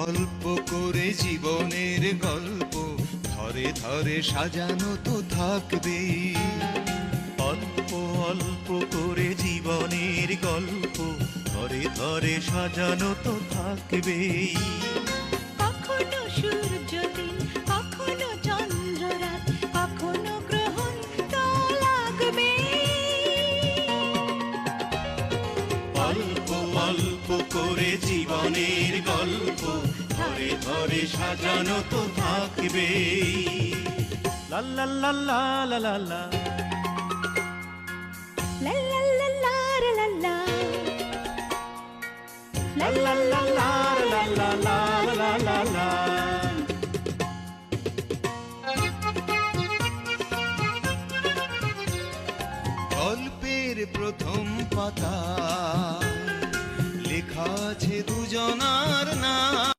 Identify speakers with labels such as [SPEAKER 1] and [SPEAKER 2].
[SPEAKER 1] অল্প করে জীবনের গল্প ধরে ধরে সাজানো তো থাকবেই।
[SPEAKER 2] অল্প অল্প করে জীবনের গল্প ধরে ধরে সাজানো তো থাকবেই।
[SPEAKER 3] কখনো সূর্যদিন, কখনো চন্দ্ররাত, কখনো গ্রহণ তো লাগবে।
[SPEAKER 2] অল্প অল্প করে জীবনের গল্প ধরে ধরে সাজানো তো থাকবেই। লা লা লা লা লা লা লা।
[SPEAKER 3] লা লা লা লা লা লা।
[SPEAKER 2] লা লা লা লা লা লা লা লা লা লা।
[SPEAKER 1] গল্পের প্রথম পাতা লেখা আছে দুজনার নাম।